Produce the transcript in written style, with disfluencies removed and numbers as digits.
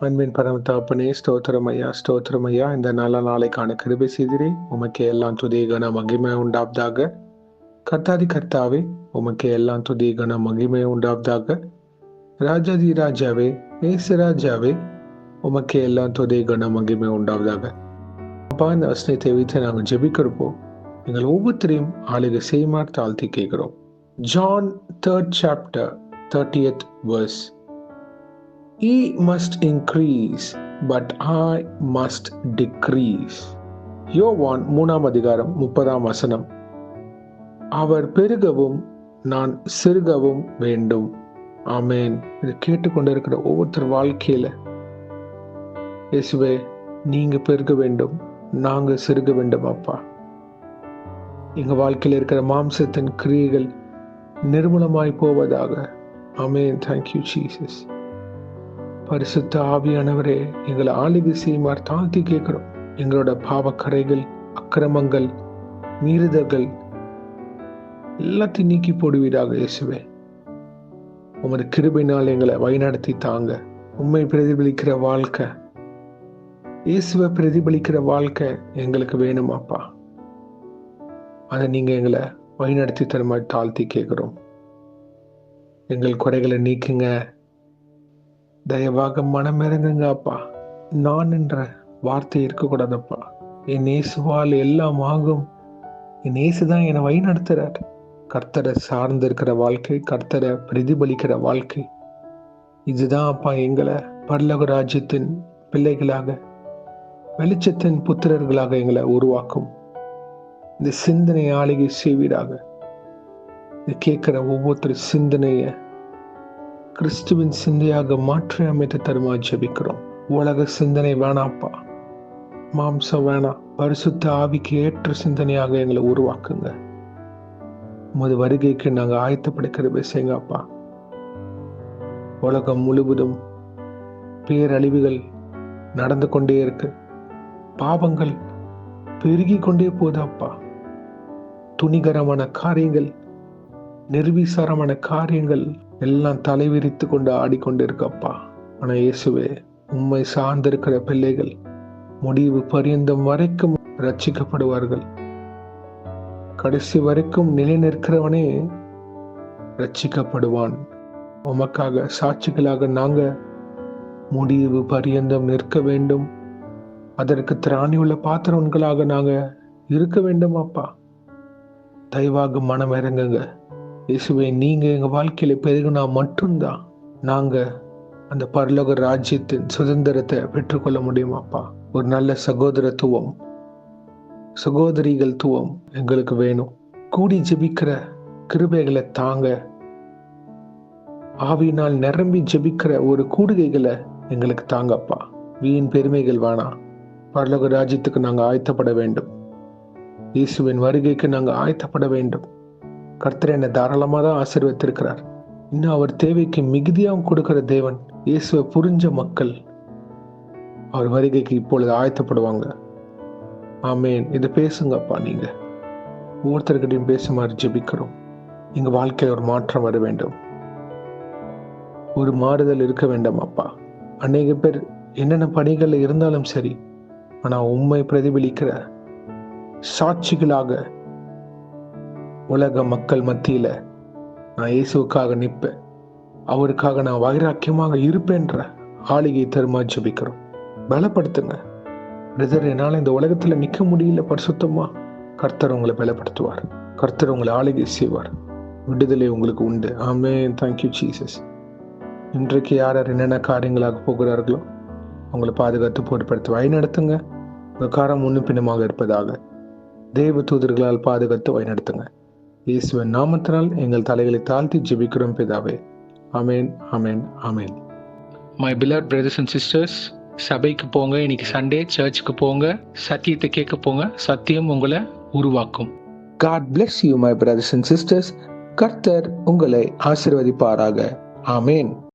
அன்பின் பரம தகப்பனே, ஸ்தோத்திரம் ஐயா, ஸ்தோத்திரம் ஐயா. இந்த நல்ல நாளைக்கான கிருபை செய்திரே. உமக்கே எல்லாம் துதி கன மகிமை உண்டாவதாக. கர்த்தாதி கர்த்தாவே, உமக்கே எல்லாம் துதி கன மகிமை உண்டாவதாக. ராஜாதி ராஜாவே, ஏசு ராஜாவே, உமக்கே எல்லாம் துதி கன மகிமை உண்டாவதாக. அப்பா, இந்த வசனத்தை வைத்து நாங்கள் ஜெபிக்கிறப்போ எங்கள் ஒவ்வொருத்தரையும் ஆளுகை செய்யுமாறு தாழ்த்தி கேட்கிறோம். John 3rd chapter 30th verse. He must increase, but I must decrease. யோவான் 3ஆம் அதிகாரம் 30ஆம் வசனம். அவர் பெருகவும் நான் சிறுகவும் வேண்டும். ஆமேன். இதை கேட்டுக்கொண்டிருக்கிற ஒவ்வொருத்தர் வாழ்க்கையில, இயேசுவே, நீங்க பெருக வேண்டும், நாங்க சிறுக வேண்டும். அப்பா, எங்க வாழ்க்கையில் இருக்கிற மாம்சத்தின் கிரியைகள் நிர்மூலமாய் போவதாக. ஆமேன். Thank you Jesus. பரிசுத்த ஆவியானவரே, எங்களை ஆளுகை செய்யுமாறு தாழ்த்தி கேட்கிறோம். எங்களோட பாவக்கரைகள், அக்கிரமங்கள், மீறுதல்கள் எல்லாத்தையும் நீக்கி போடுவீராக இயேசுவே. உமது கிருபையினால் எங்களை வழிநடத்தி தாங்க. உண்மை பிரதிபலிக்கிற வாழ்க்கை, இயேசுவை பிரதிபலிக்கிற வாழ்க்கை எங்களுக்கு வேணும் அப்பா. அதை நீங்க எங்களை வழிநடத்தி தருமாறு தாழ்த்தி கேட்கிறோம். எங்கள் குறைகளை நீக்குங்க. தயவாக மனம் இறங்குங்க அப்பா. நான் என்ற வார்த்தை இருக்கக்கூடாதப்பா. என் இயேசுவால் எல்லாம் ஆகும். என் இயேசுதான் என்னை வழி நடத்துறார். கர்த்தரை சார்ந்து இருக்கிற வாழ்க்கை, கர்த்தரை பிரதிபலிக்கிற வாழ்க்கை, இதுதான் அப்பா எங்களை பரலோக ராஜ்யத்தின் பிள்ளைகளாக, வெளிச்சத்தின் புத்திரர்களாக எங்களை உருவாக்கும். இந்த சிந்தனை ஆளுகை செய்வீராக. இது கேட்கிற ஒவ்வொருத்தர் சிந்தனைய கிறிஸ்துவின் சிந்தையாக மாற்றி அமைத்து தருமா ஜெபிக்கிறோம். உலக சிந்தனை வேணாப்பா, மாம்சம் வேணாம், பரிசுத்த ஆவிக்கு ஏற்ற சிந்தனையாக எங்களை உருவாக்குங்க. உமது வருகைக்கு நாங்கள் ஆயத்தப்படுகிற விஷயங்கப்பா. உலகம் முழுவதும் பேரழிவுகள் நடந்து கொண்டே இருக்கு. பாவங்கள் பெருகி கொண்டே போதாப்பா. துணிகரமான காரியங்கள், நிர்விசாரமான காரியங்கள் எல்லாம் தலைவிரித்து கொண்டு ஆடிக்கொண்டிருக்கப்பா. ஆனா இயேசுவே, உம்மை சார்ந்திருக்கிற பிள்ளைகள் முடிவு பரியந்தம் வரைக்கும் ரட்சிக்கப்படுவார்கள். கடைசி வரைக்கும் நிலை நிற்கிறவனே ரட்சிக்கப்படுவான். உமக்காக சாட்சிகளாக நாங்க முடிவு பரியந்தம் நிற்க வேண்டும். அதற்கு திராணி உள்ள பாத்திரங்களாக நாங்க இருக்க வேண்டும் அப்பா. தயவாக மனம் இறங்குங்க இயேசுவே. நீங்க எங்க வாழ்க்கையில பெருகுனா மட்டும்தான் நாங்க அந்த பரலோக ராஜ்யத்தின் சுதந்திரத்தை பெற்றுக்கொள்ள முடியும் அப்பா. ஒரு நல்ல சகோதரத்துவம், சகோதரிகள் துவம் எங்களுக்கு வேணும். கூடி ஜெபிக்கிற கிருபைகளை தாங்க. ஆவியினால் நிரம்பி ஜெபிக்கிற ஒரு கூடுகைகளை எங்களுக்கு தாங்கப்பா. வீண் பெருமைகள் வேணாம். பரலோக ராஜ்யத்துக்கு நாங்க ஆயத்தப்பட வேண்டும். இயேசுவின் வருகைக்கு நாங்க ஆயத்தப்பட வேண்டும். கர்த்தர் என்னை தாராளமாக தான் ஆசீர்வதித்திருக்கிறார். இன்னும் அவர் தேவைக்கு மிகுதியாகவும் கொடுக்கிற தேவன். இயேசுவை புரிஞ்ச மக்கள் அவர் வருகைக்கு இப்பொழுது ஆயத்தப்படுவாங்க. ஆமேன். இதை பேசுங்கப்பா. நீங்க ஒவ்வொருத்தர்கிட்டையும் பேசுமாறு ஜெபிக்கிறோம். எங்க வாழ்க்கையில் ஒரு மாற்றம் வர வேண்டும், ஒரு மாறுதல் இருக்க வேண்டும் அப்பா. அநேக பேர் என்னென்ன பணிகள் இருந்தாலும் சரி, ஆனா உண்மை பிரதிபலிக்கிற சாட்சிகளாக உலக மக்கள் மத்தியில நான் இயேசுக்காக நிற்பேன், அவருக்காக நான் வைராக்கியமாக இருப்பேன்ற ஆளுகை தருமா ஜெபிக்கிறோம். பலப்படுத்துங்க பிரதர். என்னால இந்த உலகத்துல நிக்க முடியல பரிசுத்தமா. கர்த்தர் உங்களை பலப்படுத்துவார். கர்த்தர் உங்களை ஆளுகை செய்வார். விடுதலை உங்களுக்கு உண்டு. ஆமென். Thank you Jesus. இன்றைக்கு யார் என்னென்ன காரியங்களாக போகிறார்களோ அவங்களை பாதுகாத்து பொறுப்படுத்தி வழிநடத்துங்க. உங்க காரம் முன்னும் பின்னமாக இருப்பதாக தேவ தூதர்களால் பாதுகாத்து வழிநடத்துங்க. இயேசுவின் நாமத்தினால் எங்கள் தலைகளை தாழ்த்தி ஜெபிக்கிறோம் பிதாவே. ஆமென், ஆமென், ஆமென். My beloved brothers and sisters, சபைக்கு போங்க. இன்னைக்கு சண்டே, சர்ச்சுக்கு போங்க. சத்தியத்தை கேட்க போங்க. சத்தியம் உங்களை உருவாக்கும். God bless you my brothers and sisters. கர்த்தர் உங்களை ஆசீர்வதிப்பாராக. ஆமென்.